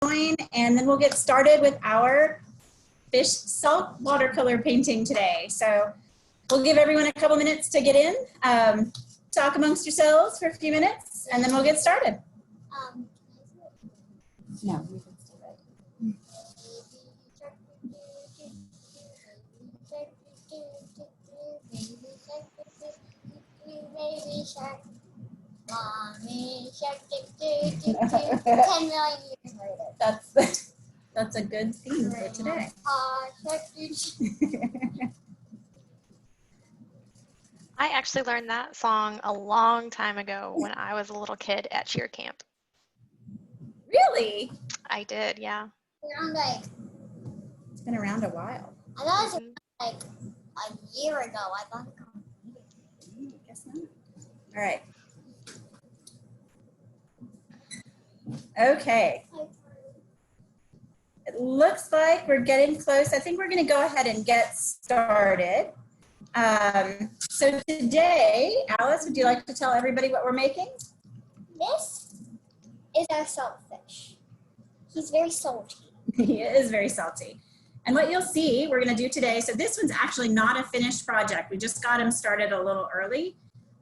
join, and then we'll get started with our fish salt watercolor painting today. So we'll give everyone a couple minutes to get in, talk amongst yourselves for a few minutes, and then we'll get started. No, you can stay right. Baby shark, mommy shark, 10 million years later. That's a good theme for today. I actually learned that song a long time ago when I was a little kid at cheer camp. Really? I did, yeah. It's been around a while. I thought it was like a year ago. I thought it I guess not. All right. Okay. It looks like we're getting close. I think we're going to go ahead and get started. So today, Alice, would you like to tell everybody what we're making? This is our saltfish. He's very salty. He is very salty. And what you'll see we're going to do today, so this one's actually not a finished project. We just got him started a little early.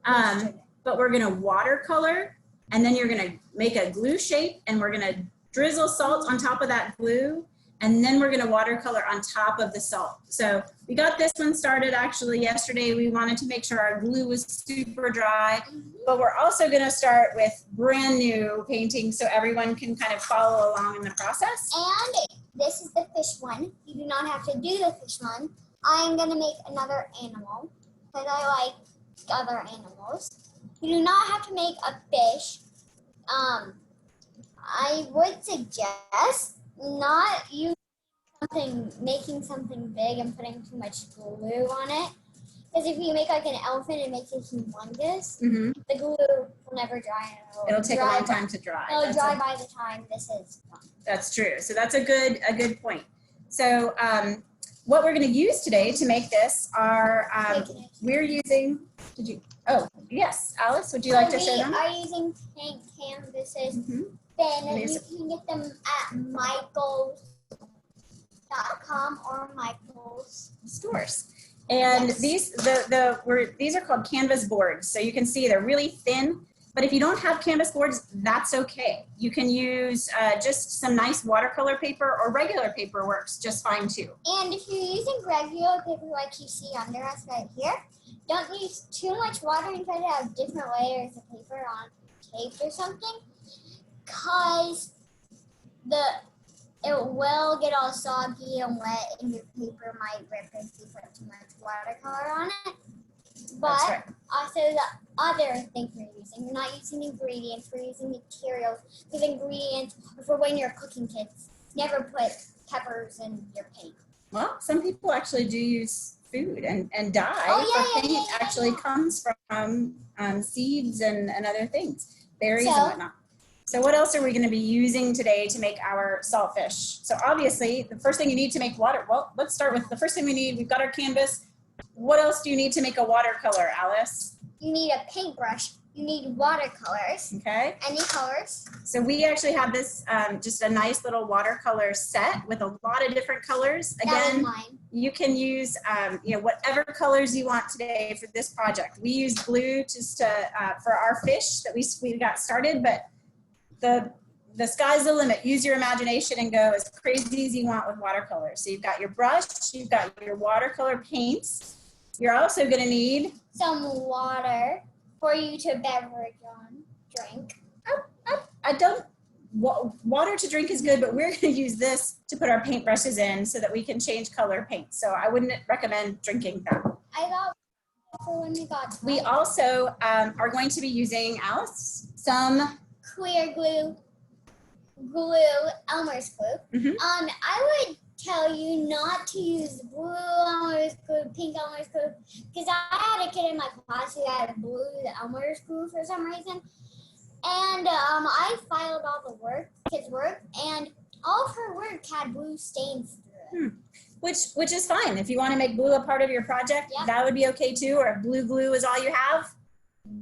But we're going to watercolor, and then you're going to make a glue shape, and we're going to drizzle salt on top of that glue, and then we're going to watercolor on top of the salt. So we got this one started actually yesterday. We wanted to make sure our glue was super dry, but we're also going to start with brand new painting so everyone can kind of follow along in the process. And this is the fish one. You do not have to do the fish one. I'm going to make another animal because I like other animals. You do not have to make a fish. I would suggest not using making something big and putting too much glue on it. Because if you make like an elephant and make it humongous, the glue will never dry. It'll take a long time to dry. It'll dry by the time this is done. That's true. So that's a good point. So what we're going to use today to make this are we're using. Oh yes, Alice, would you like to show them? We are using paint canvases. Then you can get them at michaels.com or Michaels stores. And these are called canvas boards. So you can see they're really thin. But if you don't have canvas boards, that's okay. You can use just some nice watercolor paper, or regular paper works just fine too. And if you're using regular paper like you see under us right here, don't use too much water and try to have different layers of paper on taped or something, because it will get all soggy and wet and your paper might rip if you put too much watercolor on it. But also the other thing we're using, we're not using ingredients, we're using materials. Because ingredients are for when you're cooking, kids. Never put peppers in your paint. Well, some people actually do use food and dye for paint actually comes from seeds and other things, berries and whatnot. So what else are we going to be using today to make our saltfish? So obviously, the first thing you need to make well, let's start with the first thing we need. We've got our canvas. What else do you need to make a watercolor, Alice? You need a paintbrush. You need watercolors. Okay. Any colors. So we actually have this, just a nice little watercolor set with a lot of different colors. Again, you can use, whatever colors you want today for this project. We use glue just to, for our fish that we got started, but the sky's the limit. Use your imagination and go as crazy as you want with watercolors. So you've got your brush, you've got your watercolor paints. You're also going to need some water for you to drink. Water to drink is good, but we're going to use this to put our paintbrushes in so that we can change color paint. So I wouldn't recommend drinking that. I got for when we got time. We also are going to be using, Alice, some clear glue, Elmer's glue. I would tell you not to use blue Elmer's glue, pink Elmer's glue, because I had a kid in my class who had blue Elmer's glue for some reason. And I filed all the kids' work, and all of her work had blue stains through it. Which is fine. If you want to make blue a part of your project, that would be okay too. Or if blue glue is all you have,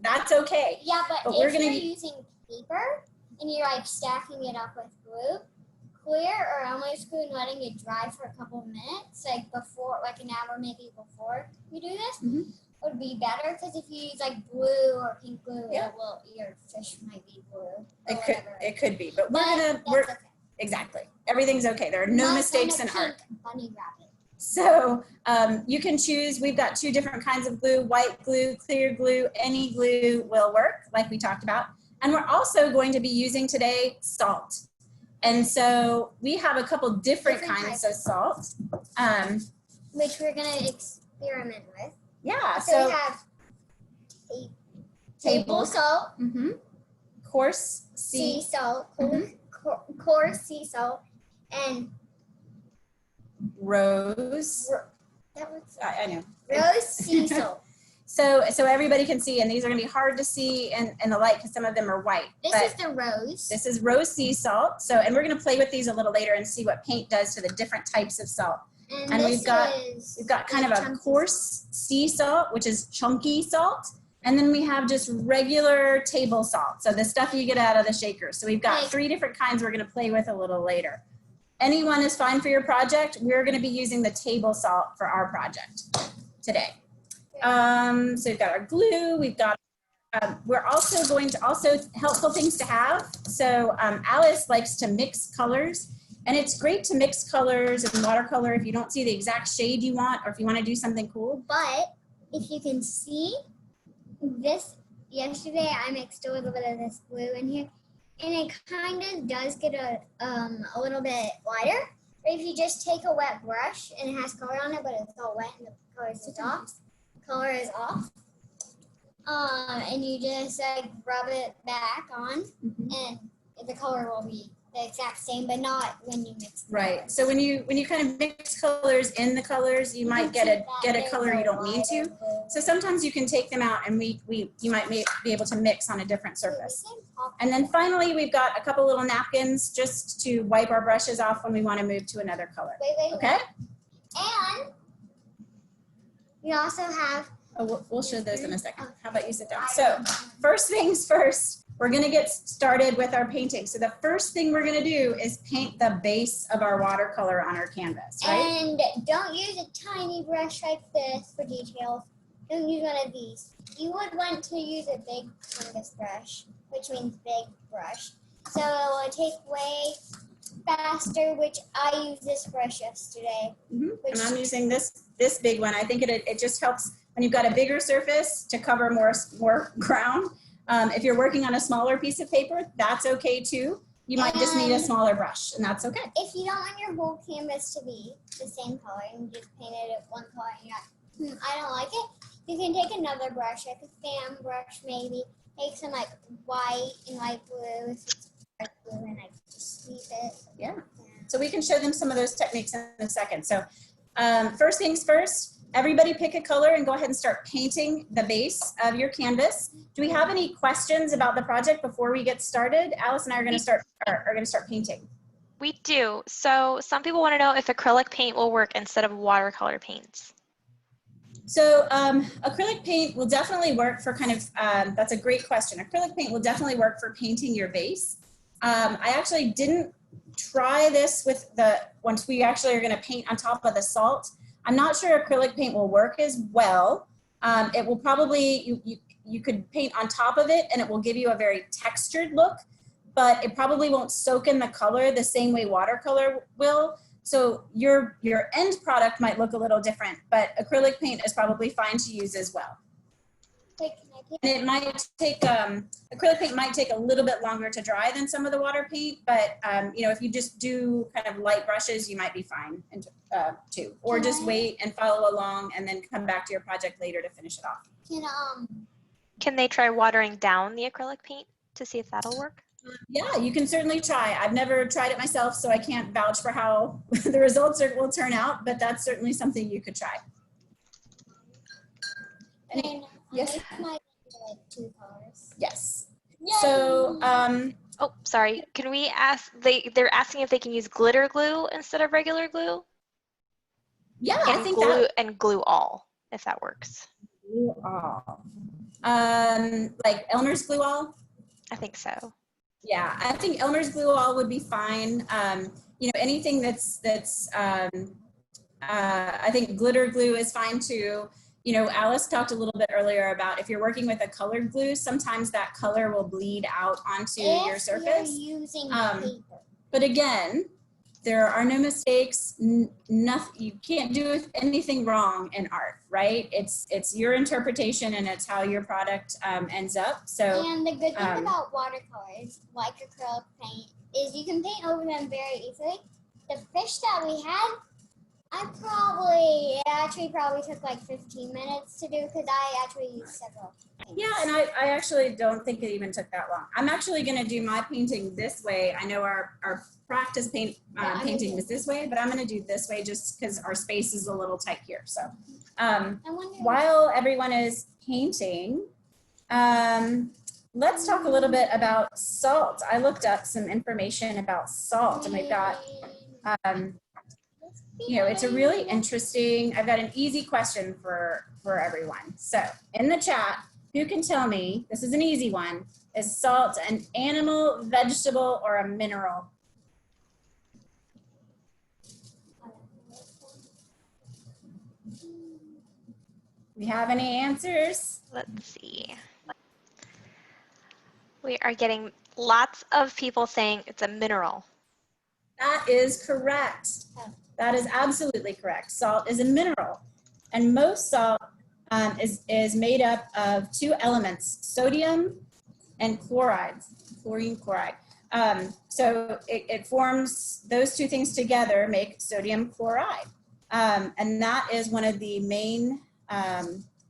that's okay. Yeah, but if you're using paper and you're like stacking it up with glue, clear or Elmer's glue and letting it dry for a couple of minutes, like before, like an hour maybe before you do this, would be better. Because if you use like blue or pink glue, your fish might be blue. It could be, but okay. Exactly. Everything's okay. There are no mistakes in art. Bunny rabbit. So you can choose. We've got 2 different kinds of glue: white glue, clear glue. Any glue will work, like we talked about. And we're also going to be using today salt. And so we have a couple different kinds of salt. Which we're going to experiment with. Yeah. So we have table salt. Coarse sea salt. Coarse sea salt. And rose. I know. Rose sea salt. So everybody can see, and these are going to be hard to see in the light because some of them are white. This is the rose. This is rose sea salt. So, and we're going to play with these a little later and see what paint does to the different types of salt. And we've got kind of a coarse sea salt, which is chunky salt. And then we have just regular table salt. So the stuff you get out of the shaker. So we've got 3 different kinds we're going to play with a little later. Anyone is fine for your project. We're going to be using the table salt for our project today. So we've got our glue. We've got, we're also going to helpful things to have. So Alice likes to mix colors. And it's great to mix colors in watercolor if you don't see the exact shade you want or if you want to do something cool. But if you can see this, yesterday I mixed a little bit of this glue in here. And it kind of does get a little bit lighter. But if you just take a wet brush and it has color on it, but it's all wet and the color is off. And you just like rub it back on, and the color will be the exact same, but not when you mix them. Right. So when you kind of mix colors in the colors, you might get a color you don't need to. So sometimes you can take them out, and you might be able to mix on a different surface. And then finally, we've got a couple little napkins just to wipe our brushes off when we want to move to another color. Okay. And we also have. Oh, we'll show those in a second. How about you sit down? So first things first. We're going to get started with our painting. So the first thing we're going to do is paint the base of our watercolor on our canvas, right? And don't use a tiny brush like this for details. Don't use one of these. You would want to use a big canvas brush, which means big brush. So it will take way faster, which I used this brush yesterday. And I'm using this big one. I think it just helps when you've got a bigger surface to cover more ground. If you're working on a smaller piece of paper, that's okay too. You might just need a smaller brush, and that's okay. If you don't want your whole canvas to be the same color and you just paint it one color and you're like, I don't like it, you can take another brush, like a fan brush maybe, take some like white and light blue, dark blue, and like just sweep it. Yeah. So we can show them some of those techniques in a second. So first things first, everybody pick a color and go ahead and start painting the base of your canvas. Do we have any questions about the project before we get started? Alice and I are going to start painting. We do. So some people want to know if acrylic paint will work instead of watercolor paints. So acrylic paint will definitely work for kind of, that's a great question. Acrylic paint will definitely work for painting your base. I actually didn't try this with once we actually are going to paint on top of the salt. I'm not sure acrylic paint will work as well. It will probably, you could paint on top of it and it will give you a very textured look, but it probably won't soak in the color the same way watercolor will. So your end product might look a little different, but acrylic paint is probably fine to use as well. And it might take, acrylic paint might take a little bit longer to dry than some of the water paint, but you know, if you just do kind of light brushes, you might be fine too. Or just wait and follow along and then come back to your project later to finish it off. Can they try watering down the acrylic paint to see if that'll work? Yeah, you can certainly try. I've never tried it myself, so I can't vouch for how the results will turn out, but that's certainly something you could try. Yes. Like 2 colors. Yes. Yay! So, oh, sorry. Can we ask? They're asking if they can use glitter glue instead of regular glue. Yeah, and I think glue all, if that works. Glue all. Like Elmer's glue all. I think so. Yeah, I think Elmer's glue all would be fine. You know, anything that's I think glitter glue is fine too. You know, Alice talked a little bit earlier about if you're working with a colored glue, sometimes that color will bleed out onto your surface. You're using paper. But again, there are no mistakes. Nothing, you can't do anything wrong in art, right? It's your interpretation and it's how your product ends up. So, and the good thing about watercolors, like acrylic paint, is you can paint over them very easily. The fish that we had, it actually probably took like 15 minutes to do because I actually used several paints. Yeah, and I actually don't think it even took that long. I'm actually going to do my painting this way. I know our practice painting was this way, but I'm going to do this way just because our space is a little tight here. So while everyone is painting, let's talk a little bit about salt. I looked up some information about salt, and we've got you know, it's a really interesting, I've got an easy question for everyone. So in the chat, who can tell me, this is an easy one, is salt an animal, vegetable, or a mineral? We have any answers? Let's see. We are getting lots of people saying it's a mineral. That is correct. That is absolutely correct. Salt is a mineral, and most salt is made up of two elements, sodium and chlorine chloride. So it forms, those two things together make sodium chloride. And that is one of the main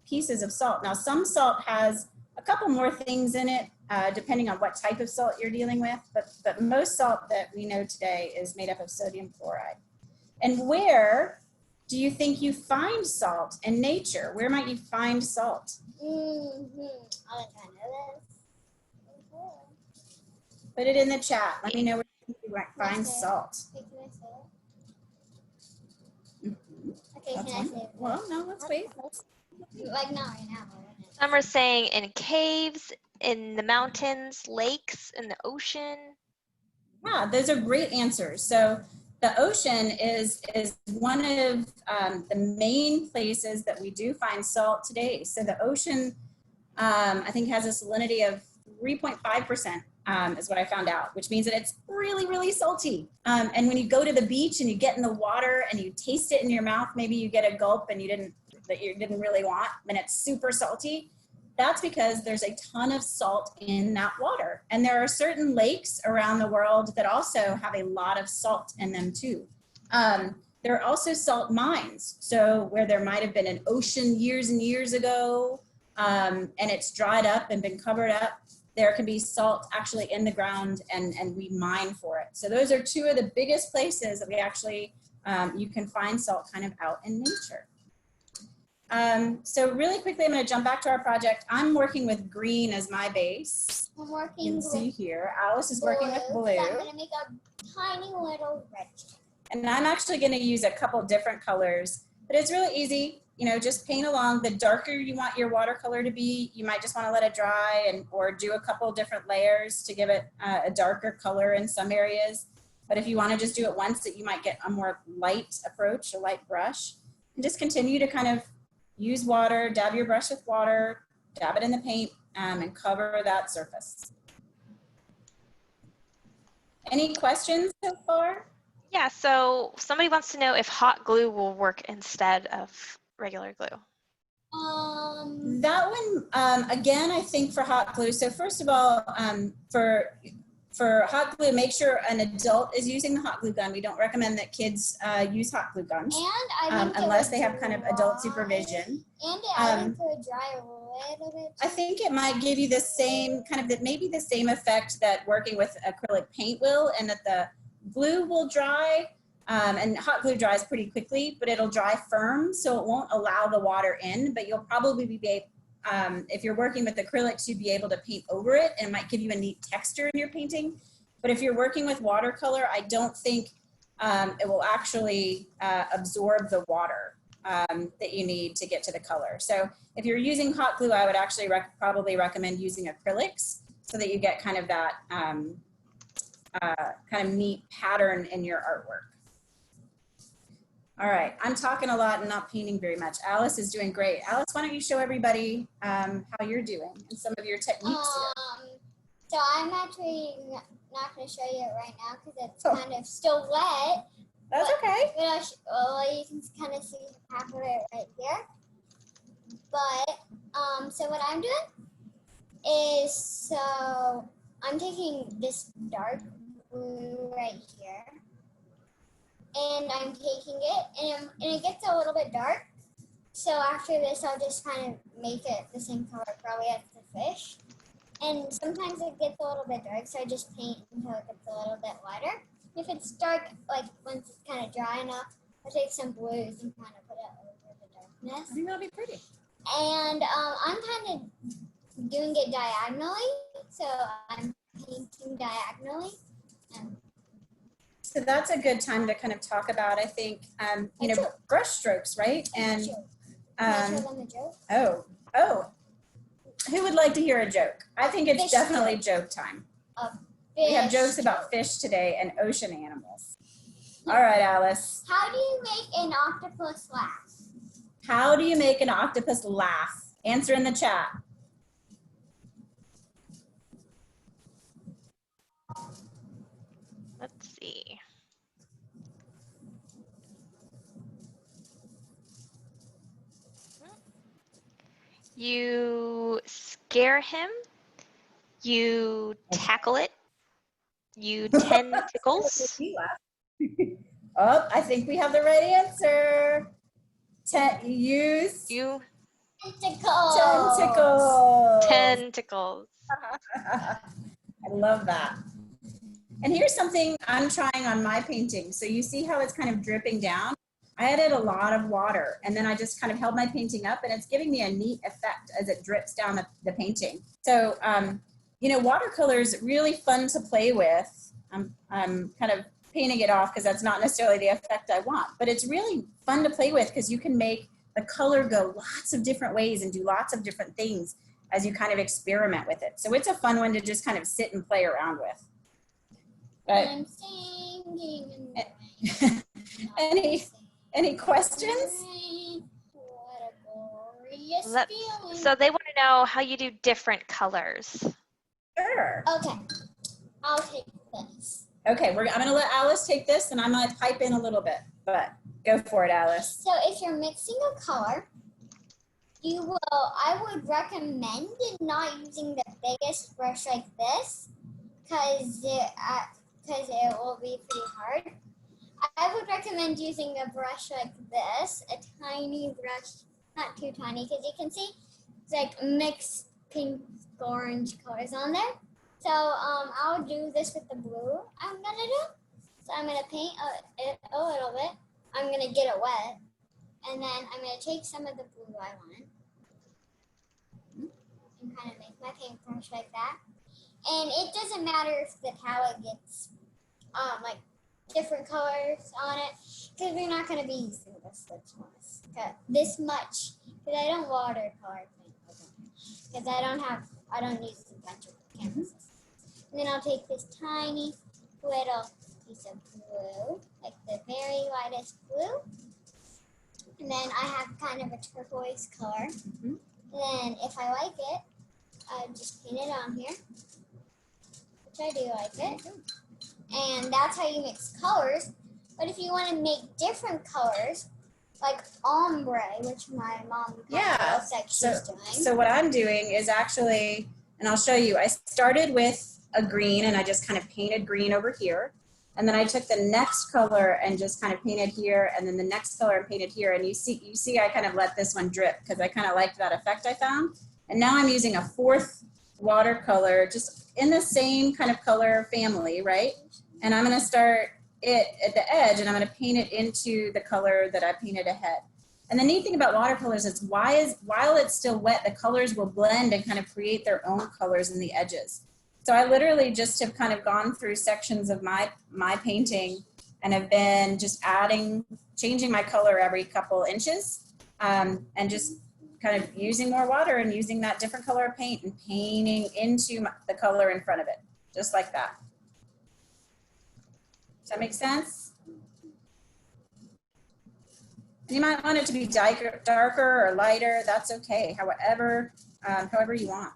pieces of salt. Now, some salt has a couple more things in it, depending on what type of salt you're dealing with, but most salt that we know today is made up of sodium chloride. And where do you think you find salt in nature? Where might you find salt? Put it in the chat. Let me know where you might find salt. Okay, can I say it? Well, no, let's wait. Like not right now. Some are saying in caves, in the mountains, lakes, in the ocean. Yeah, those are great answers. So the ocean is one of the main places that we do find salt today. So the ocean, I think, has a salinity of 3.5%, is what I found out, which means that it's really, really salty. And when you go to the beach and you get in the water and you taste it in your mouth, maybe you get a gulp and you didn't really want, and it's super salty. That's because there's a ton of salt in that water. And there are certain lakes around the world that also have a lot of salt in them too. There are also salt mines. So where there might have been an ocean years and years ago, and it's dried up and been covered up, there can be salt actually in the ground, and we mine for it. So those are two of the biggest places that we actually, you can find salt kind of out in nature. So really quickly, I'm going to jump back to our project. I'm working with green as my base. I'm working You can see here, Alice is working with blue. So I'm going to make a tiny little red. And I'm actually going to use a couple different colors, but it's really easy. You know, just paint along. The darker you want your watercolor to be, you might just want to let it dry or do a couple different layers to give it a darker color in some areas. But if you want to just do it once, you might get a more light approach, a light brush, and just continue to kind of use water, dab your brush with water, dab it in the paint, and cover that surface. Any questions so far? Yeah, so somebody wants to know if hot glue will work instead of regular glue. That one, again, I think for hot glue, so first of all, for hot glue, make sure an adult is using the hot glue gun. We don't recommend that kids use hot glue guns unless they have kind of adult supervision. And I think it would dry a little bit. I think it might give you the same kind of, maybe the same effect that working with acrylic paint will, and that the glue will dry, and hot glue dries pretty quickly, but it'll dry firm, so it won't allow the water in, but you'll probably be if you're working with acrylics, you'd be able to paint over it, and it might give you a neat texture in your painting. But if you're working with watercolor, I don't think it will actually absorb the water that you need to get to the color. So if you're using hot glue, I would actually probably recommend using acrylics so that you get kind of that kind of neat pattern in your artwork. All right, I'm talking a lot and not painting very much. Alice is doing great. Alice, why don't you show everybody how you're doing and some of your techniques here. So I'm actually not going to show you it right now because it's kind of still wet. That's okay. But you can kind of see half of it right here. But so what I'm doing is, so I'm taking this dark blue right here, and I'm taking it, and it gets a little bit dark. So after this, I'll just kind of make it the same color probably as the fish. And sometimes it gets a little bit dark, so I just paint until it gets a little bit lighter. If it's dark, like once it's kind of dry enough, I'll take some blues and kind of put it over the darkness. I think that'll be pretty. And I'm kind of doing it diagonally, so I'm painting diagonally. So that's a good time to kind of talk about, I think, you know, brush strokes, right? And Can I show them a joke? oh, who would like to hear a joke? I think it's definitely joke time. We have jokes about fish today and ocean animals. All right, Alice. How do you make an octopus laugh? How do you make an octopus laugh? Answer in the chat. Let's see. You scare him, you tackle it, you tentacles. Oh, I think we have the right answer. Use You tentacles. tentacles. I love that. And here's something I'm trying on my painting. So you see how it's kind of dripping down? I added a lot of water, and then I just kind of held my painting up, and it's giving me a neat effect as it drips down the painting. So, you know, watercolor is really fun to play with. I'm kind of painting it off because that's not necessarily the effect I want, but it's really fun to play with because you can make the color go lots of different ways and do lots of different things as you kind of experiment with it. So it's a fun one to just kind of sit and play around with. But I'm singing. Any questions? What a glorious feeling. So they want to know how you do different colors. Sure. Okay, I'll take this. Okay, I'm gonna let Alice take this, and I'm gonna pipe in a little bit, but go for it, Alice. So if you're mixing a color, I would recommend not using the biggest brush like this, because it will be pretty hard. I would recommend using a brush like this, a tiny brush, not too tiny, because you can see it's like mixed pink, orange colors on there. So I'll do this with the blue I'm gonna do. So I'm gonna paint it a little bit. I'm gonna get it wet, and then I'm gonna take some of the blue I want and kind of make my paintbrush like that. And it doesn't matter if the palette gets like different colors on it, because we're not going to be using this much, because I don't watercolor paint, because I don't use a bunch of canvases. And then I'll take this tiny little piece of blue, like the very lightest blue, and then I have kind of a turquoise color. And then if I like it, I just paint it on here, which I do like it. And that's how you mix colors. But if you want to make different colors, like ombre, which my mom looks like she's doing. So what I'm doing is actually, and I'll show you, I started with a green, and I just kind of painted green over here. And then I took the next color and just kind of painted here, and then the next color and painted here. And you see I kind of let this one drip because I kind of liked that effect I found. And now I'm using a fourth watercolor, just in the same kind of color family, right? And I'm gonna start it at the edge, and I'm gonna paint it into the color that I painted ahead. And the neat thing about watercolors is while it's still wet, the colors will blend and kind of create their own colors in the edges. So I literally just have kind of gone through sections of my painting and have been just changing my color every couple inches, and just kind of using more water and using that different color of paint and painting into the color in front of it, just like that. Does that make sense? You might want it to be darker or lighter. That's okay. However you want.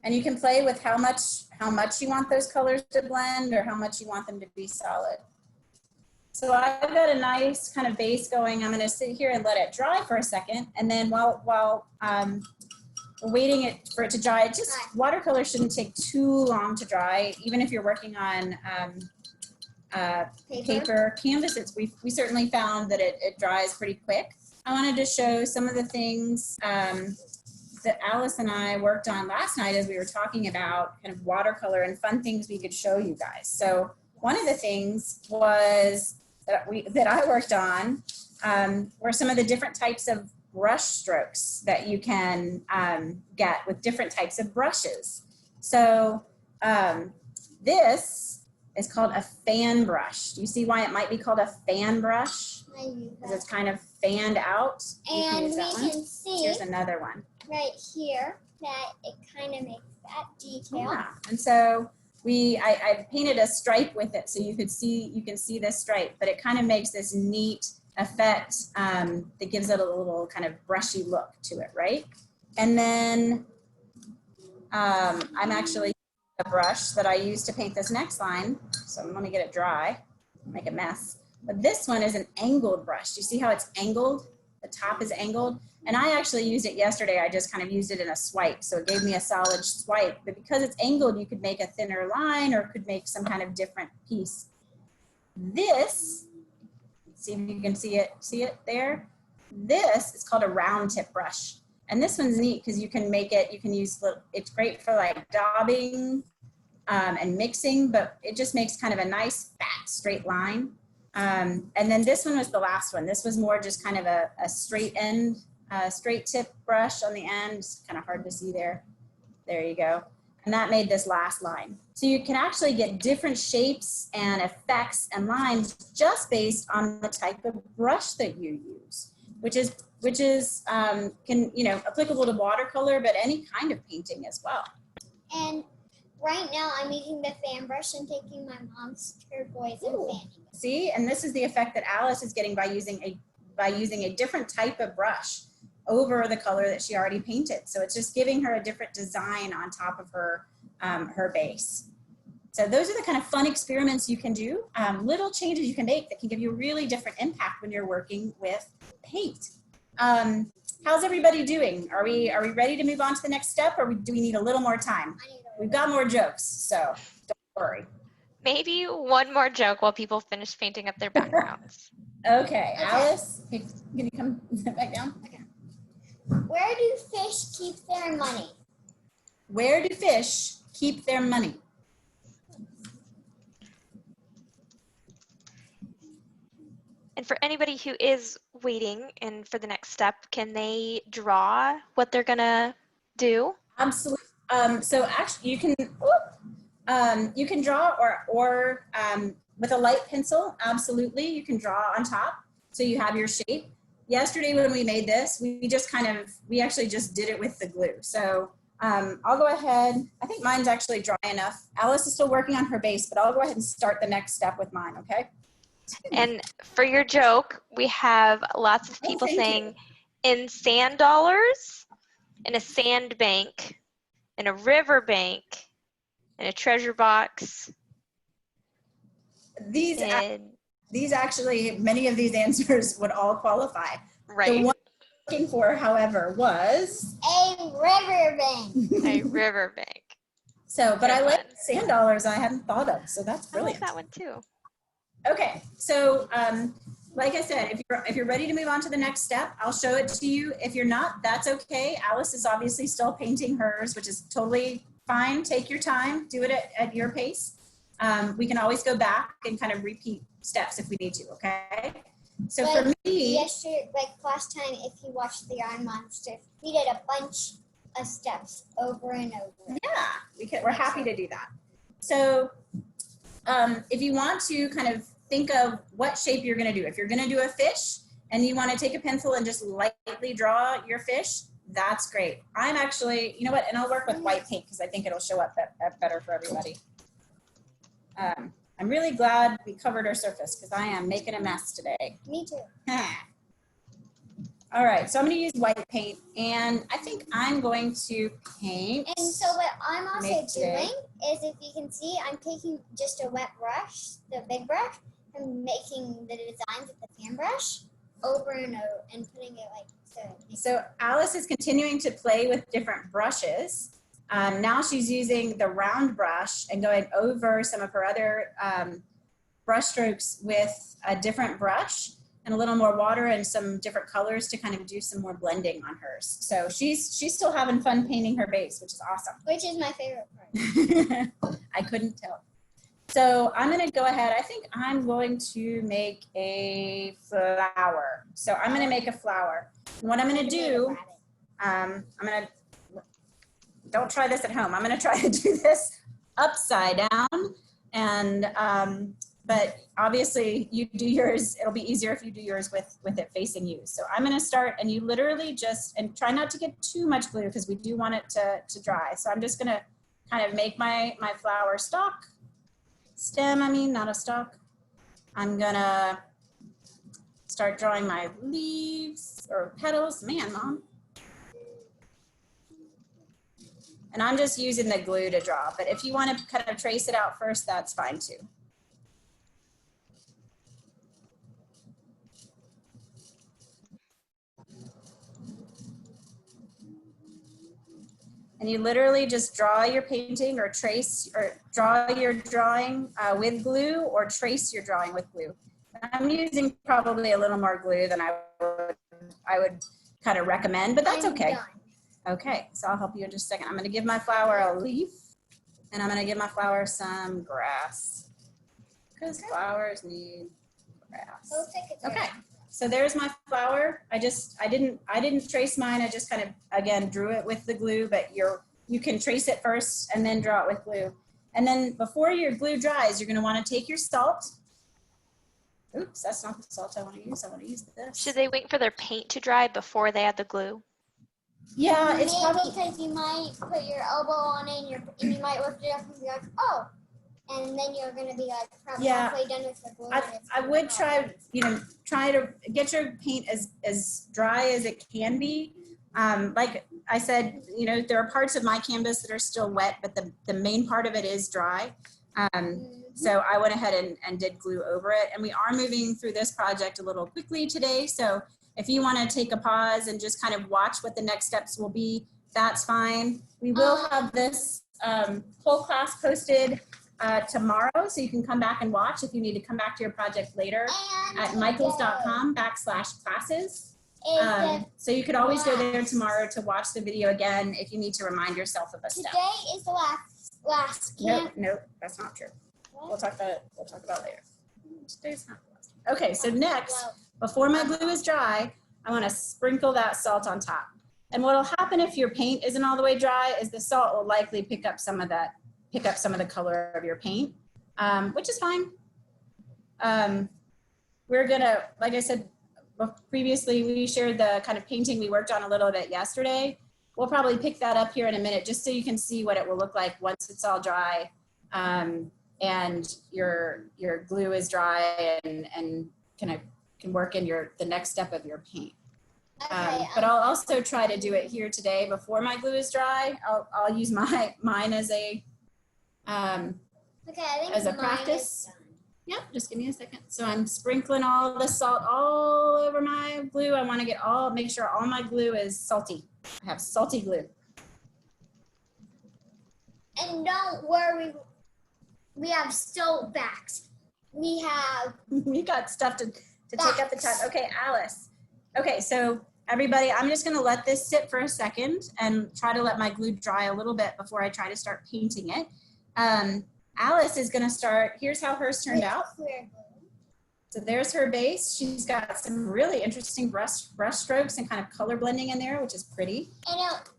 And you can play with how much you want those colors to blend or how much you want them to be solid. So I've got a nice kind of base going. I'm going to sit here and let it dry for a second. And then while we're waiting for it to dry, watercolor shouldn't take too long to dry, even if you're working on paper canvas. We certainly found that it dries pretty quick. I wanted to show some of the things that Alice and I worked on last night as we were talking about kind of watercolor and fun things we could show you guys. So one of the things was that I worked on were some of the different types of brush strokes that you can get with different types of brushes. So this is called a fan brush. Do you see why it might be called a fan brush? Because it's kind of fanned out. And we can see, here's another one right here, that it kind of makes that detail. Yeah. And so I painted a stripe with it so you can see this stripe, but it kind of makes this neat effect that gives it a little kind of brushy look to it, right? And then I'm actually a brush that I use to paint this next line. So I'm gonna get it dry, make a mess. But this one is an angled brush. Do you see how it's angled? The top is angled. And I actually used it yesterday. I just kind of used it in a swipe. So it gave me a solid swipe. But because it's angled, you could make a thinner line or could make some kind of different piece. This, see if you can see it there? This is called a round tip brush. And this one's neat because you can make it, you can use, it's great for like daubing and mixing, but it just makes kind of a nice fat straight line. And then this one was the last one. This was more just kind of a straight end, straight tip brush on the end. It's kind of hard to see there. There you go. And that made this last line. So you can actually get different shapes and effects and lines just based on the type of brush that you use, which is applicable to watercolor, but any kind of painting as well. And right now I'm using the fan brush and taking my mom's turquoise and fanning it. See, and this is the effect that Alice is getting by using a different type of brush over the color that she already painted. So it's just giving her a different design on top of her her base. So those are the kind of fun experiments you can do, little changes you can make that can give you a really different impact when you're working with paint. How's everybody doing? Are we ready to move on to the next step, or do we need a little more time? We've got more jokes, so don't worry. Maybe one more joke while people finish painting up their backgrounds. Okay, Alice, can you come back down? Okay. Where do fish keep their money? Where do fish keep their money? And for anybody who is waiting and for the next step, can they draw what they're gonna do? Absolutely. So actually, you can draw or with a light pencil. Absolutely, you can draw on top so you have your shape. Yesterday when we made this, we actually just did it with the glue. So I'll go ahead. I think mine's actually dry enough. Alice is still working on her base, but I'll go ahead and start the next step with mine. Okay. And for your joke, we have lots of people saying in sand dollars, in a sand bank, in a river bank, in a treasure box. These actually, many of these answers would all qualify. Right. The one I'm looking for, however, was a river bank. A river bank. So, but I like sand dollars I hadn't thought of, so that's brilliant. I like that one too. Okay, so like I said, if you're ready to move on to the next step, I'll show it to you. If you're not, that's okay. Alice is obviously still painting hers, which is totally fine. Take your time, do it at your pace. We can always go back and kind of repeat steps if we need to, okay? So but for me, yesterday, like last time, if you watched the Yarn Monster, we did a bunch of steps over and over. Yeah, we're happy to do that. So if you want to kind of think of what shape you're going to do, if you're going to do a fish and you want to take a pencil and just lightly draw your fish, that's great. I'm actually, you know what, and I'll work with white paint because I think it'll show up better for everybody. I'm really glad we covered our surface because I am making a mess today. Me too. All right, so I'm going to use white paint, and I think I'm going to paint. And so what I'm also Make today. doing is, if you can see, I'm taking just a wet brush, the big brush, and making the designs with the fan brush over and over and putting it like so. So Alice is continuing to play with different brushes. Now she's using the round brush and going over some of her other brush strokes with a different brush and a little more water and some different colors to kind of do some more blending on hers. So she's still having fun painting her base, which is awesome. Which is my favorite part. I couldn't tell. So I'm going to go ahead. I think I'm going to make a flower. So I'm going to make a flower. And what I'm going to do, don't try this at home. I'm going to try to do this upside down. And, but obviously you do yours, it'll be easier if you do yours with it facing you. So I'm going to start, and you literally just, and try not to get too much glue because we do want it to dry. So I'm just going to kind of make my flower stem, not a stalk. I'm going to start drawing my leaves or petals. Man, Mom. And I'm just using the glue to draw, but if you want to kind of trace it out first, that's fine too. And you literally just draw your painting or trace or draw your drawing with glue or trace your drawing with glue. I'm using probably a little more glue than I would kind of recommend, but that's okay. Okay, so I'll help you in just a second. I'm going to give my flower a leaf, and I'm going to give my flower some grass because flowers need grass. Okay, so there's my flower. I didn't trace mine. I just kind of, again, drew it with the glue, but you can trace it first and then draw it with glue. And then before your glue dries, you're going to want to take your salt. Oops, that's not the salt I want to use. I want to use this. Should they wait for their paint to dry before they add the glue? Yeah, it's probably because you might put your elbow on it and you might lift it up and be like, oh, and then you're gonna be like probably halfway done with the glue. I would try to get your paint as dry as it can be. Like I said, there are parts of my canvas that are still wet, but the main part of it is dry. So I went ahead and did glue over it, and we are moving through this project a little quickly today. So if you want to take a pause and just kind of watch what the next steps will be, that's fine. We will have this whole class posted tomorrow, so you can come back and watch if you need to come back to your project later at michaels.com/classes. So you could always go there tomorrow to watch the video again if you need to remind yourself of a step. Today is the last Nope, that's not true. We'll talk about it later. Today's not the last. Okay, so next, before my glue is dry, I want to sprinkle that salt on top. And what will happen if your paint isn't all the way dry is the salt will likely pick up some of the color of your paint, which is fine. We're gonna, like I said previously, we shared the kind of painting we worked on a little bit yesterday. We'll probably pick that up here in a minute just so you can see what it will look like once it's all dry and your glue is dry and can work in the next step of your paint. But I'll also try to do it here today before my glue is dry. I'll use mine as a practice. Yep, just give me a second. So I'm sprinkling all the salt all over my glue. I want to make sure all my glue is salty. I have salty glue. And don't worry, we have still backs. We got stuff to take up the time. Okay, Alice. Okay, so everybody, I'm just gonna let this sit for a second and try to let my glue dry a little bit before I try to start painting it. Alice is gonna start, here's how hers turned out. So there's her base. She's got some really interesting brush strokes and kind of color blending in there, which is pretty.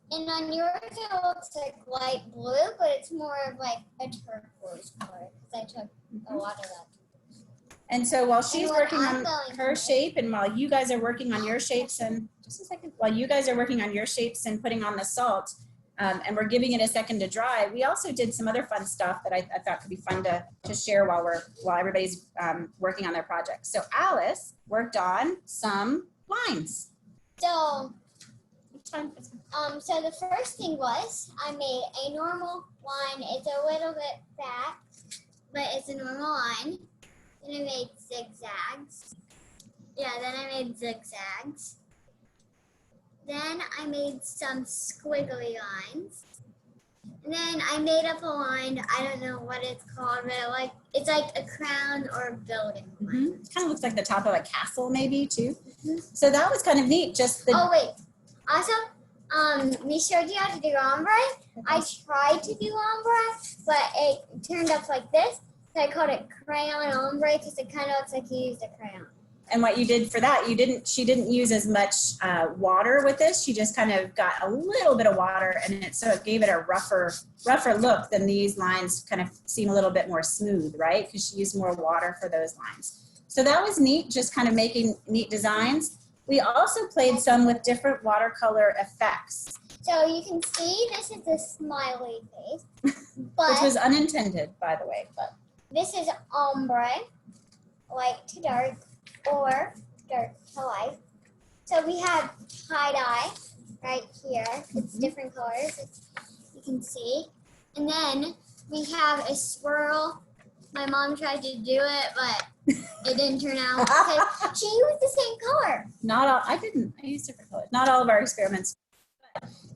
And on yours it looks like light blue, but it's more of like a turquoise color because I took a lot of that. And so while she's working on her shape and while you guys are working on your shapes and, just a second, while you guys are working on your shapes and putting on the salt, and we're giving it a second to dry. We also did some other fun stuff that I thought could be fun to share while everybody's working on their project. So Alice worked on some lines. So, It's fun. so the first thing was I made a normal line. It's a little bit fat, but it's a normal line. Then I made zigzags. Yeah, then I made zigzags. Then I made some squiggly lines. And then I made up a line, I don't know what it's called, but it's like a crown or a building. It kind of looks like the top of a castle maybe too. So that was kind of neat. Just the Oh wait, also, we showed you how to do ombre. I tried to do ombre, but it turned up like this. So I called it crayon ombre because it kind of looks like you used a crayon. And what you did for that, she didn't use as much water with this. She just kind of got a little bit of water, and so it gave it a rougher look than these lines kind of seem a little bit more smooth, right? Because she used more water for those lines. So that was neat, just kind of making neat designs. We also played some with different watercolor effects. So you can see this is a smiley face, but Which was unintended, by the way. But this is ombre, light to dark, or dark to light. So we have tie-dye right here. It's different colors, you can see. And then we have a swirl. My mom tried to do it, but it didn't turn out because she used the same color. not all, I didn't. I used different colors. Not all of our experiments.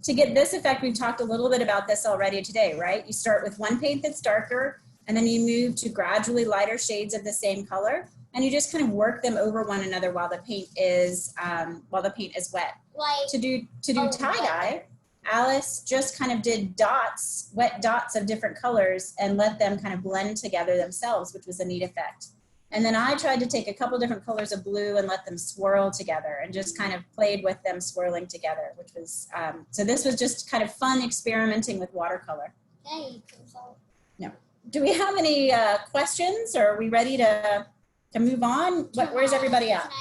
To get this effect, we've talked a little bit about this already today, right? You start with one paint that's darker, and then you move to gradually lighter shades of the same color, and you just kind of work them over one another while the paint is wet. Like To do tie-dye, Alice just kind of did dots, wet dots of different colors, and let them kind of blend together themselves, which was a neat effect. And then I tried to take a couple different colors of blue and let them swirl together, and just kind of played with them swirling together, which was, so this was just kind of fun experimenting with watercolor. No. Do we have any questions, or are we ready to move on? Where's everybody at?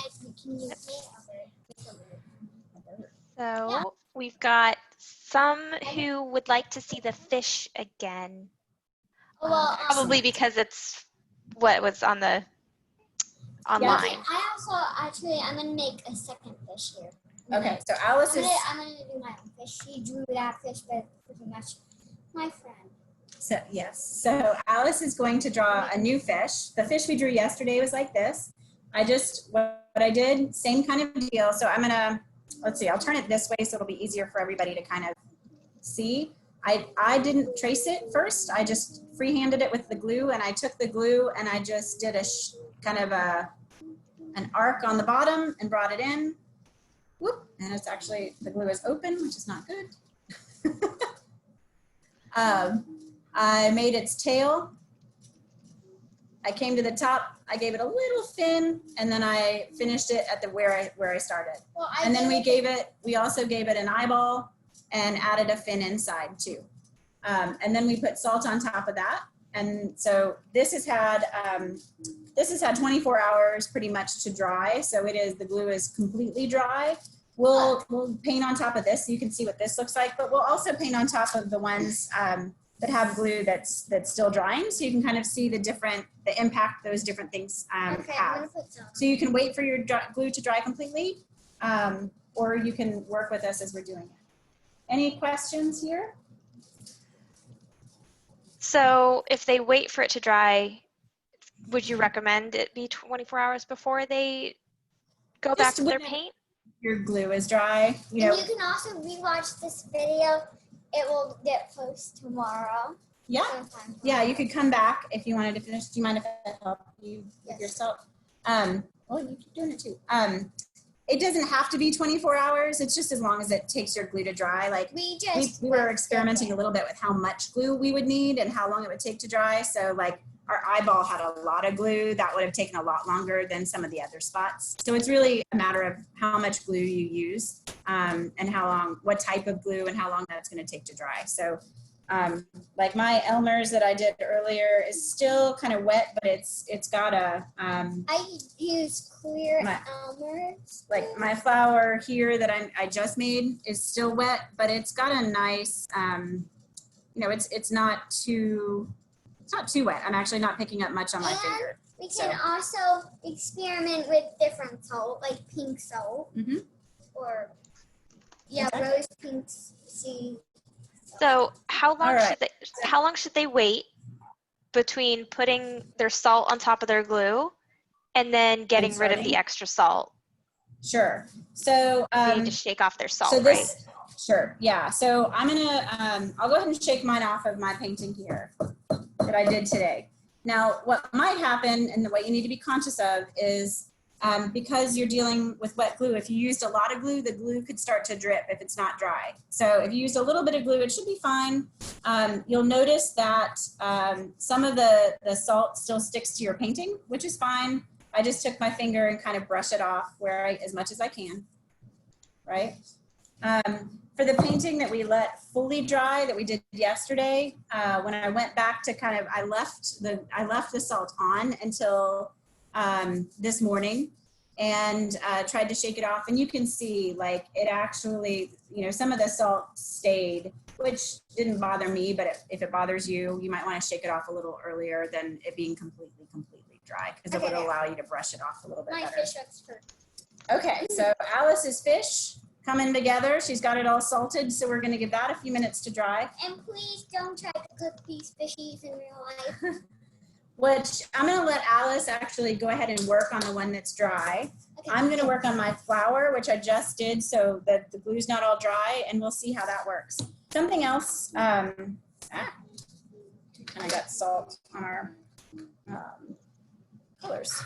So we've got some who would like to see the fish again. Well, Probably because it's what was on the online. okay, I also I'm gonna make a second fish here. Okay, so Alice is. I'm gonna do my own fish. She drew that fish, but pretty much my friend. So yes, so Alice is going to draw a new fish. The fish we drew yesterday was like this. What I did, same kind of deal. So I'm gonna, let's see, I'll turn it this way so it'll be easier for everybody to kind of see. I didn't trace it first. I just freehanded it with the glue, and I took the glue and I just did kind of an arc on the bottom and brought it in. Whoop, and it's actually, the glue is open, which is not good. I made its tail. I came to the top, I gave it a little fin, and then I finished it at where I started. Well, And then we also gave it an eyeball and added a fin inside too. And then we put salt on top of that. And so this has had 24 hours pretty much to dry. So the glue is completely dry. We'll paint on top of this so you can see what this looks like, but we'll also paint on top of the ones that have glue that's still drying, so you can kind of see the impact those different things okay, have. I'm gonna put some. So you can wait for your glue to dry completely, or you can work with us as we're doing it. Any questions here? So if they wait for it to dry, would you recommend it be 24 hours before they go back to their paint? Your glue is dry. And you can also rewatch this video. It will get posted tomorrow. Yeah. Sometime Yeah, you could come back if you wanted to finish. Do you mind if I help you with yourself? Well, you keep doing it too. It doesn't have to be 24 hours. It's just as long as it takes your glue to dry. Like we were experimenting a little bit with how much glue we would need and how long it would take to dry. So like our eyeball had a lot of glue. That would have taken a lot longer than some of the other spots. So it's really a matter of how much glue you use and what type of glue and how long that's going to take to dry. So Like my Elmer's that I did earlier is still kind of wet, but it's got a, I use clear my- Elmer's. like my flower here that I just made is still wet, but it's got a nice, you know, it's not too wet. I'm actually not picking up much on my finger. We can also experiment with different salt, like pink salt, or rose pink sea. So how long All right. how long should they wait between putting their salt on top of their glue and then getting rid of the extra salt? Sure. So They need to shake off their salt, so right? Sure. Yeah. So I'm gonna I'll go ahead and shake mine off of my painting here that I did today. Now, what might happen, and what you need to be conscious of, is because you're dealing with wet glue, if you used a lot of glue, the glue could start to drip if it's not dry. So if you used a little bit of glue, it should be fine. You'll notice that some of the salt still sticks to your painting, which is fine. I just took my finger and kind of brush it off as much as I can, right? For the painting that we let fully dry that we did yesterday, when I went back to kind of, I left the salt on until this morning and tried to shake it off. And you can see like it actually, you know, some of the salt stayed, which didn't bother me, but if it bothers you, you might want to shake it off a little earlier than it being completely dry, because it would allow you to brush it off a little bit better. My fish looks perfect. Okay, so Alice's fish coming together. She's got it all salted, so we're going to give that a few minutes to dry. And please don't try to cook these fishies in real life. Which I'm going to let Alice actually go ahead and work on the one that's dry. Okay. I'm going to work on my flower, which I just did, so that the glue's not all dry, and we'll see how that works. Something else, kind of got salt on our colors.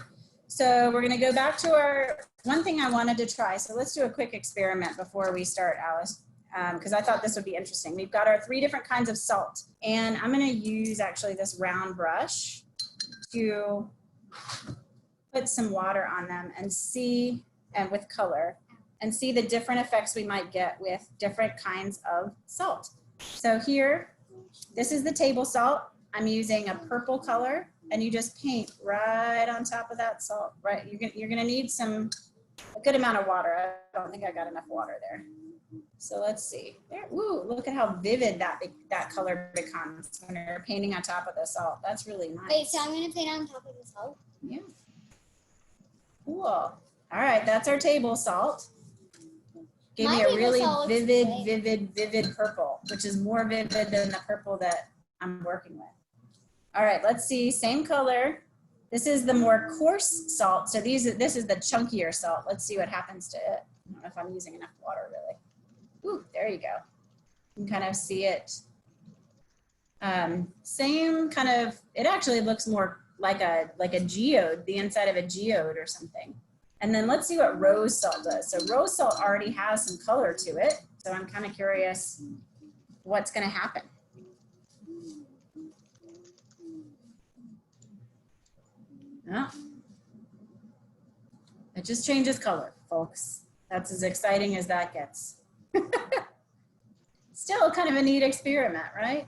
So we're going to go back to our one thing I wanted to try. So let's do a quick experiment before we start, Alice, because I thought this would be interesting. We've got our 3 different kinds of salt, and I'm going to use actually this round brush to put some water on them and see, and with color, and see the different effects we might get with different kinds of salt. So here, this is the table salt. I'm using a purple color, and you just paint right on top of that salt. Right, you're gonna need a good amount of water. I don't think I got enough water there. So let's see. There, ooh, look at how vivid that color becomes when you're painting on top of the salt. That's really nice. Wait, so I'm gonna paint on top of the salt? Yeah. Cool. All right, that's our table salt. Gave me a really vivid purple, which is more vivid than the purple that I'm working with. All right, let's see, same color. This is the more coarse salt. So this is the chunkier salt. Let's see what happens to it. I don't know if I'm using enough water really. Ooh, there you go. You can kind of see it. Same kind of, it actually looks more like a geode, the inside of a geode or something. And then let's see what rose salt does. So rose salt already has some color to it. So I'm kind of curious what's gonna happen. Oh. It just changes color, folks. That's as exciting as that gets. Still kind of a neat experiment, right?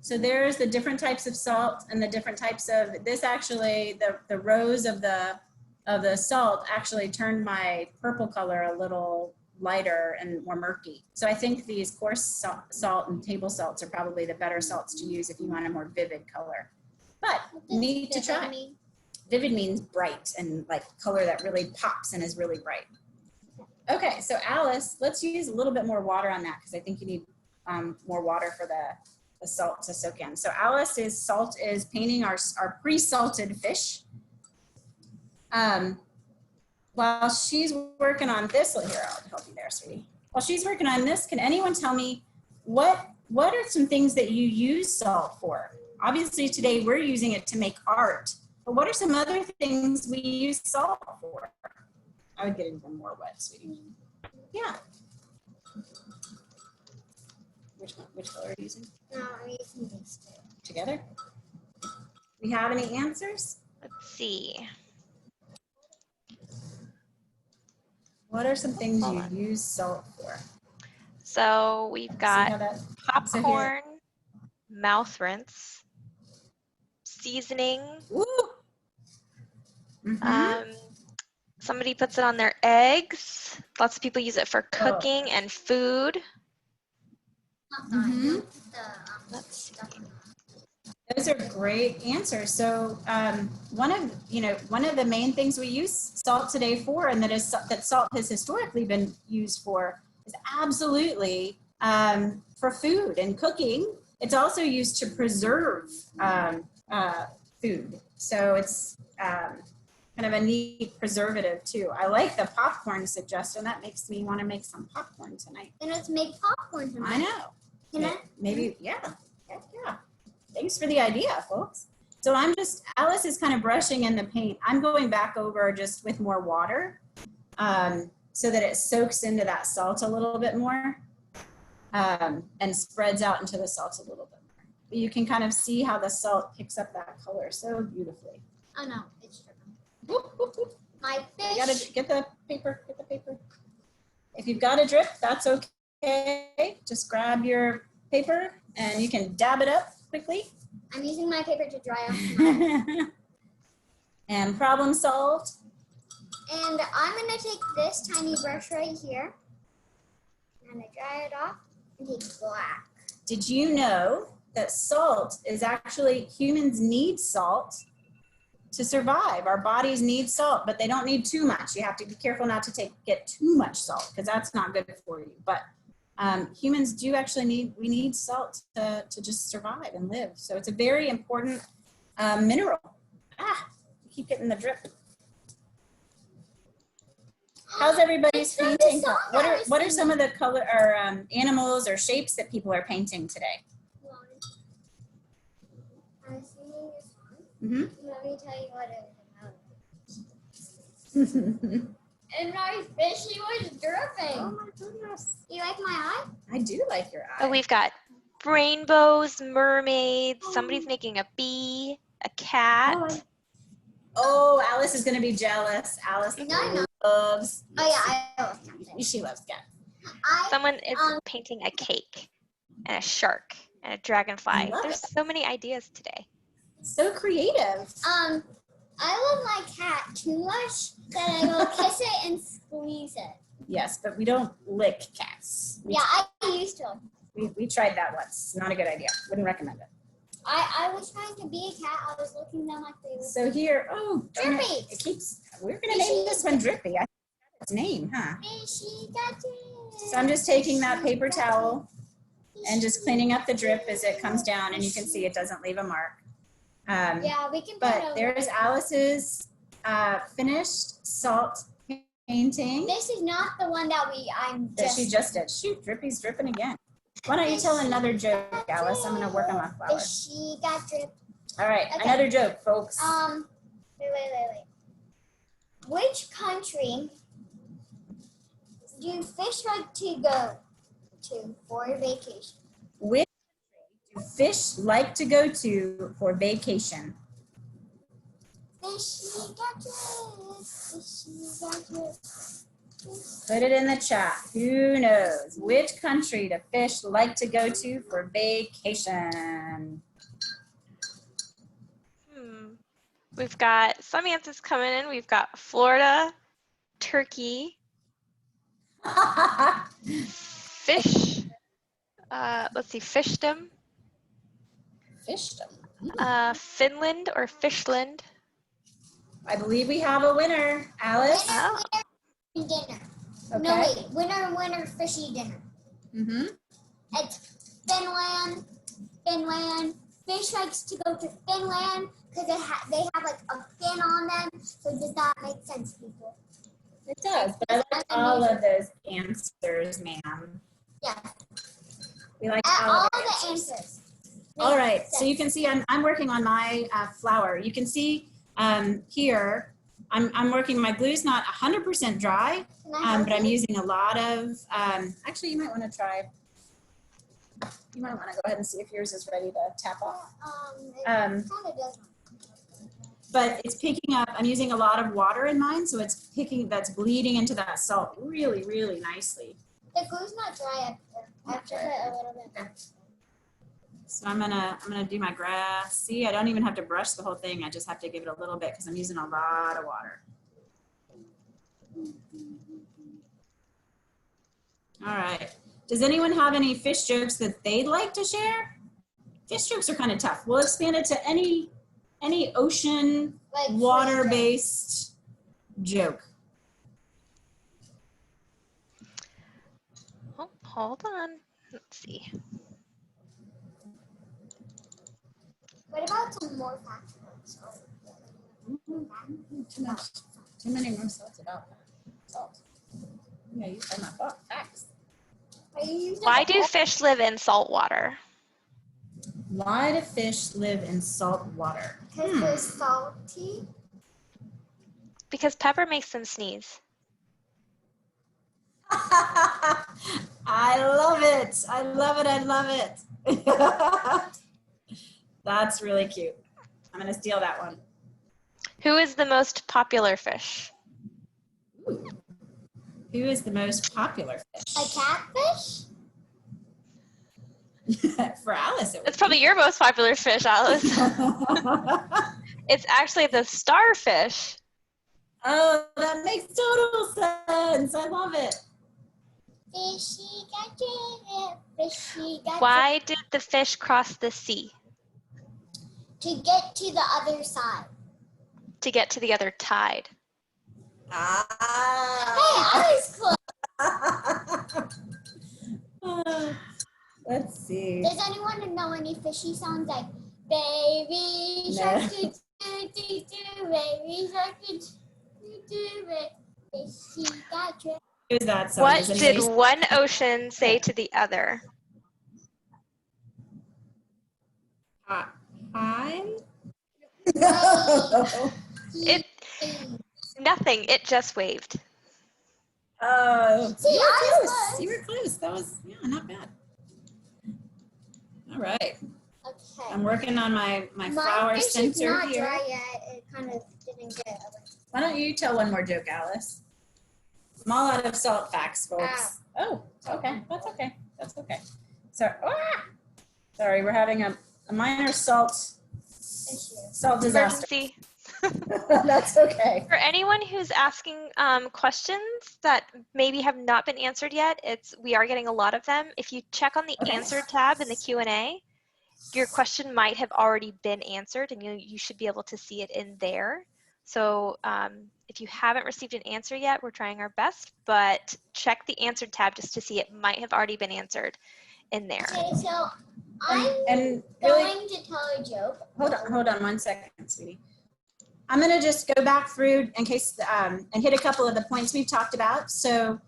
So there's the different types of salt and the different types of, this actually, the rose of the salt actually turned my purple color a little lighter and more murky. So I think these coarse salt and table salts are probably the better salts to use if you want a more vivid color. But neat to try. Vivid means bright and like color that really pops and is really bright. Okay, so Alice, let's use a little bit more water on that because I think you need more water for the salt to soak in. So Alice's salt is painting our pre-salted fish. While she's working on this, here, I'll help you there, sweetie. While she's working on this, can anyone tell me what are some things that you use salt for? Obviously today we're using it to make art, but what are some other things we use salt for? I would get even more wet, sweetie. Yeah. Which color are you using? No, I'm using these two. Together? Do we have any answers? Let's see. What are some things you use salt for? So we've See got how that, popcorn, mouth rinse, seasoning. woo! Mhm. Somebody puts it on their eggs. Lots of people use it for Oh. cooking and food. Mhm. Let's see. Those are great answers. So one of the main things we use salt today for, and that salt has historically been used for, is absolutely for food and cooking. It's also used to preserve food. So it's kind of a neat preservative too. I like the popcorn suggestion. That makes me want to make some popcorn tonight. Then let's make popcorn tonight. I know. Can I? Maybe, yeah. Yeah. Thanks for the idea, folks. So Alice is kind of brushing in the paint. I'm going back over just with more water so that it soaks into that salt a little bit more and spreads out into the salt a little bit more. But you can kind of see how the salt picks up that color so beautifully. Oh no, it's dripping. Whoop, whoop, whoop. My fish. You gotta get the paper, If you've got a drip, that's okay. Just grab your paper and you can dab it up quickly. I'm using my paper to dry off. And problem solved. And I'm gonna take this tiny brush right here. I'm gonna dry it off and take black. Did you know that salt is actually, humans need salt to survive. Our bodies need salt, but they don't need too much. You have to be careful not to get too much salt because that's not good for you. But humans do actually need salt to just survive and live. So it's a very important mineral. Keep getting the drip. How's everybody's painting? What are some of the color or animals or shapes that people are painting today? I'm seeing this one. Mm-hmm. Let me tell you what it is. And my fishy was dripping. Oh my goodness. You like my eye? I do like your eye. Oh, we've got rainbows, mermaids, somebody's making a bee, a cat. Oh, Alice is going to be jealous. Alice No. loves. Oh yeah, I love cats. She loves cats. Someone is painting a cake and a shark and a dragonfly. There's so many ideas today. So creative. I love my cat too much that I will kiss it and squeeze it. Yes, but we don't lick cats. Yeah, I used to. We tried that once. Not a good idea. Wouldn't recommend it. I was trying to be a cat. I was looking down my face. So here, darn Drippy. it keeps. We're gonna name this one Drippy. I think that's its name, huh? Fishy got it. So I'm just taking that paper towel and just cleaning up the drip as it comes down, and you can see it doesn't leave a mark. Yeah, we can. But there's Alice's finished salt painting This is not the one that she just did. Shoot, Drippy's dripping again. Why don't you tell another joke, Alice? I'm gonna work on my flower. She got dripped. All right, Okay. another joke, folks. Wait. Which country do fish like to go to for vacation? Which country do fish like to go to for vacation? Fishy got dripped. Fishy got dripped. Put it in the chat. Who knows? Which country do fish like to go to for vacation? We've got some answers coming in. We've got Florida, Turkey, fish. Let's see, fishdom. Fishdom. Finland or Fishland. I believe we have a winner, Alice. Winner, dinner. Okay. No, wait. Winner, fishy dinner. Mm-hmm. It's Finland. Fish likes to go to Finland because they have like a fin on them. So does that make sense, people? It does, but I like all of those answers, ma'am. Yeah. We like All of the answers. All right, so you can see I'm working on my flower. You can see here, I'm working, my glue's not 100% dry, but I'm using a lot of, actually you might want to try, you might want to go ahead and see if yours is ready to tap off. It kind of does. But it's picking up, I'm using a lot of water in mine, so it's that's bleeding into that salt really, really nicely. The glue's not dry up here. I have to put a little bit more. So I'm gonna do my grass. See, I don't even have to brush the whole thing. I just have to give it a little bit because I'm using a lot of water. All right. Does anyone have any fish jokes that they'd like to share? Fish jokes are kind of tough. We'll expand it to any ocean, Like water-based joke. Oh, hold on. Let's see. What about some more facts? Too many more salts about salt. Yeah, you said my facts. Why do fish live in salt water? Why do fish live in salt water? Because they're salty. Because pepper makes them sneeze. I love it. I love it. I love it. That's really cute. I'm going to steal that one. Who is the most popular fish? Ooh. Who is the most popular fish? A catfish? For Alice, It's probably your most popular fish, Alice. It's actually the starfish. Oh, that makes total sense. I love it. Fishy got driven. Fishy got Why did the fish cross the sea? to get to the other side. To get to the other tide. Ah. Hey, I was close. Let's see. Does anyone know any fishy sounds like baby shark do do do do, baby shark do do do, fishy got driven. Who's that song? What Is did anybody- one ocean say to the other? Hi? It nothing. It just waved. Oh, See, you I were was close. close. You were close. That was, yeah, not bad. All right. Okay. I'm working on my flower fish is center not here. dry yet. It kind of didn't get away. Why don't you tell one more joke, Alice? I'm all out of salt facts, folks. Oh, okay. That's okay. That's okay. Sorry, we're having a minor salt disaster. Emergency. That's okay. For anyone who's asking questions that maybe have not been answered yet, we are getting a lot of them. If you check on the Okay. answered tab in the Q&A, your question might have already been answered, and you should be able to see it in there. So if you haven't received an answer yet, we're trying our best, but check the answered tab just to see it might have already been answered in there. Okay, so I'm And really, going to tell a joke. hold on 1 second, sweetie. I'm going to just go back through in case and hit a couple of the points we've talked about. So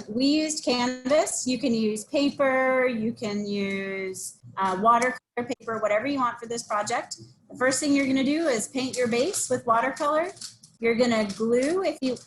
we used canvas. You can use paper. You can use watercolor paper, whatever you want for this project. The first thing you're going to do is paint your base with watercolor. You're going to glue. If you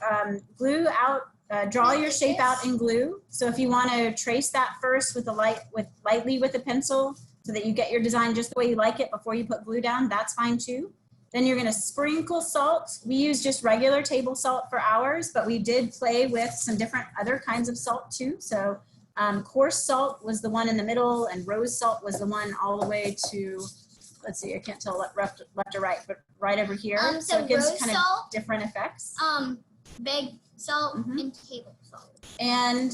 glue out, draw your shape out in glue. So if you want to trace that first with lightly with a pencil so that you get your design just the way you like it before you put glue down, that's fine too. Then you're going to sprinkle salt. We use just regular table salt for ours, but we did play with some different other kinds of salt too. So coarse salt was the one in the middle, and rose salt was the one all the way to, let's see, I can't tell left or right, but right over here. So it gives rose kind salt, of different effects. big salt, Mhm. and table salt. And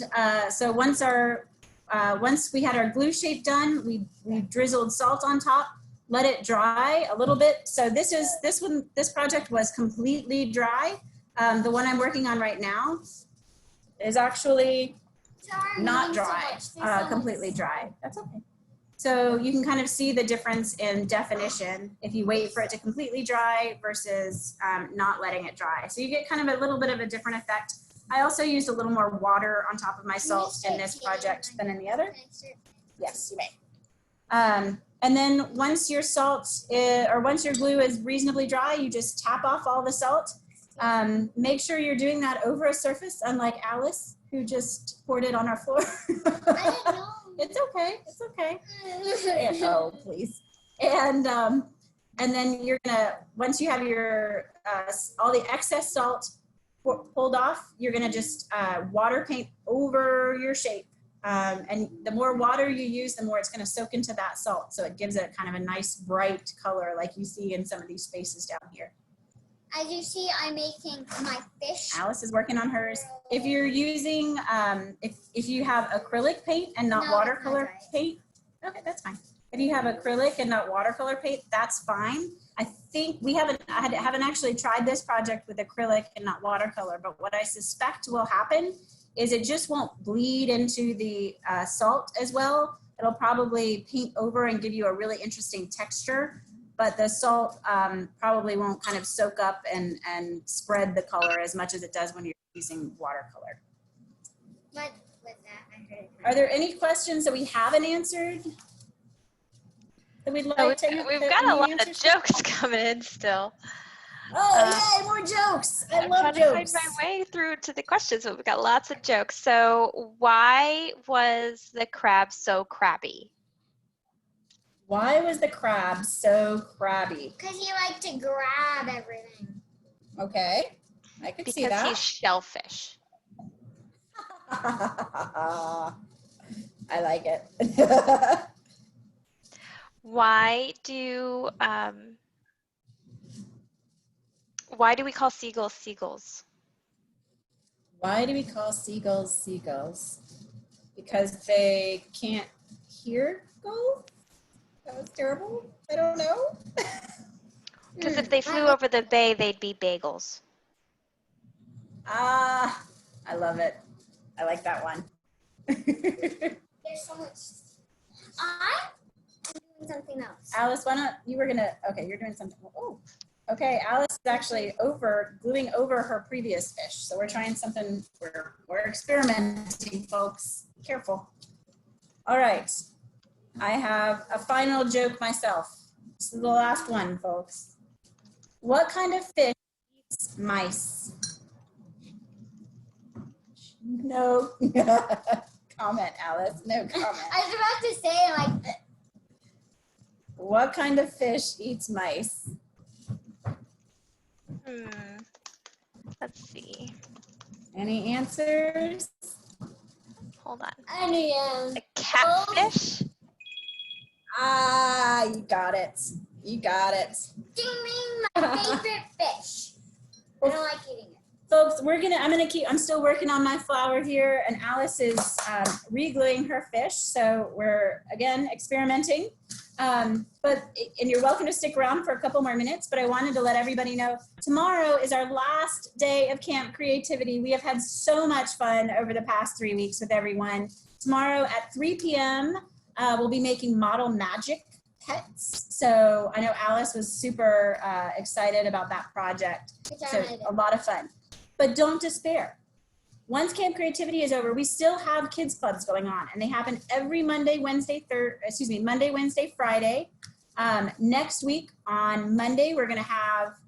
so once we had our glue shape done, we drizzled salt on top. Let it dry a little bit. So this project was completely dry. The one I'm working on right now is actually Sorry, not so dry, much. There's so completely much. dry. That's okay. So you can kind of see the difference in definition if you wait for it to completely dry versus not letting it dry. So you get kind of a little bit of a different effect. I also used a little more water on top of my salt in this project than in the other. Yes, you may. And then once your once your glue is reasonably dry, you just tap off all the salt. Make sure you're doing that over a surface, unlike Alice, who just poured it on our floor. I didn't know. It's okay. It's okay. Oh, please. And then you're gonna, once you have your all the excess salt pulled off, you're gonna just water paint over your shape. And the more water you use, the more it's gonna soak into that salt. So it gives it kind of a nice bright color like you see in some of these spaces down here. As you see, I'm making my fish. Alice is working on hers. If you're using, if you have acrylic paint and not watercolor paint, okay, that's fine. If you have acrylic and not watercolor paint, that's fine. I think I haven't actually tried this project with acrylic and not watercolor, but what I suspect will happen is it just won't bleed into the salt as well. It'll probably paint over and give you a really interesting texture, but the salt probably won't kind of soak up and spread the color as much as it does when you're using watercolor. But with that, I heard it. Are there any questions that we haven't answered? That we'd like to, we've got a lot of jokes coming in still. Oh, yay, more jokes. I love jokes. I'm trying to find my way through to the questions, but we've got lots of jokes. So why was the crab so crabby? Why was the crab so crabby? Because he liked to grab everything. Okay, I could see that. Because he's shellfish. I like it. Why do we call seagulls seagulls? Why do we call seagulls seagulls? Because they can't hear gulls? That was terrible. I don't know. Because if they flew over the bay, they'd be bagels. Ah, I love it. I like that one. There's so much. I'm doing something else. Alice, why not? Okay, you're doing something. Oh, okay. Alice is actually gluing over her previous fish. So we're trying something, we're experimenting, folks. Be careful. All right. I have a final joke myself. This is the last one, folks. What kind of fish eats mice? No comment, Alice. No comment. I was about to say, like, what kind of fish eats mice? Let's see. Any answers? Hold on. a A catfish? Ah, you got it. You got it. Ding ding, my favorite fish. I don't like eating it. Folks, I'm still working on my flower here, and Alice is re-gluing her fish. So we're, again, experimenting. And you're welcome to stick around for a couple more minutes, but I wanted to let everybody know tomorrow is our last day of Camp Creativity. We have had so much fun over the past 3 weeks with everyone. Tomorrow at 3 p.m., we'll be making model magic pets. So I know Alice was super excited about that project. So a lot of fun. But don't despair. Once Camp Creativity is over, we still have kids clubs going on, and they happen every Monday, Wednesday, Friday. Next week on Monday, we're gonna have,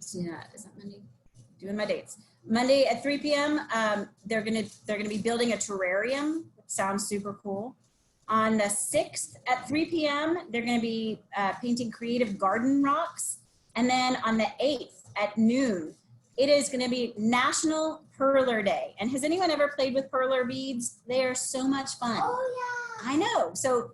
is that Monday? Doing my dates. Monday at 3 p.m., they're gonna be building a terrarium. Sounds super cool. On the 6th at 3 p.m., they're gonna be painting creative garden rocks. And then on the 8th at noon, it is going to be National Perler Day. And has anyone ever played with perler beads? They are so much fun. Oh, yeah. I know. So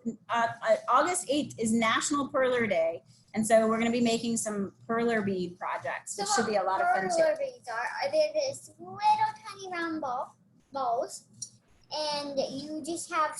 August 8th is National Perler Day. And so we're going to be making some perler bead projects, which should be a lot of fun too. Perler beads are they this little tiny round balls, and you just have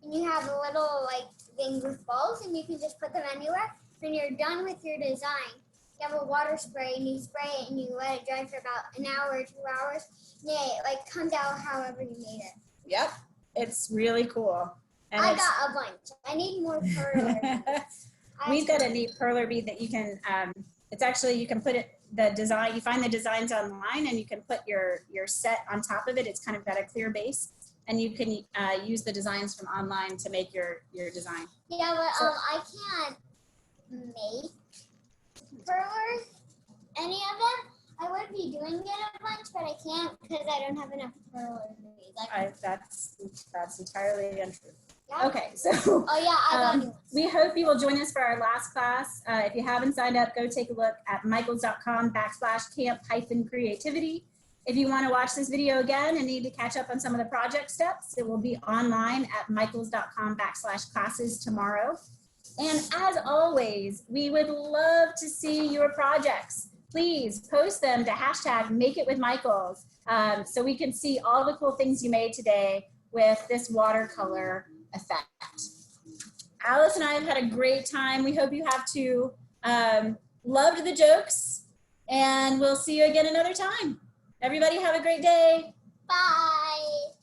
you have a little like thing with balls, and you can just put them anywhere. When you're done with your design, you have a water spray, and you spray it, and you let it dry for about an hour or 2 hours. And it like comes out however you made it. Yep, it's really cool. And I got a bunch. I need more perler beads. We've got a neat perler bead that you can. It's actually you can put it the design. You find the designs online, and you can put your set on top of it. It's kind of got a clear base, and you can use the designs from online to make your design. Yeah, but I can't make perlers, any of them. I would be doing it a bunch, but I can't because I don't have enough perler beads. That's entirely untrue. Yeah. Okay, so Oh yeah, I got it. we hope you will join us for our last class. If you haven't signed up, go take a look at michaels.com/camp-creativity. If you want to watch this video again and need to catch up on some of the project steps, it will be online at michaels.com/classes tomorrow. And as always, we would love to see your projects. Please post them to #MakeItWithMichaels so we can see all the cool things you made today with this watercolor effect. Alice and I have had a great time. We hope you have too. Loved the jokes, and we'll see you again another time. Everybody have a great day. Bye.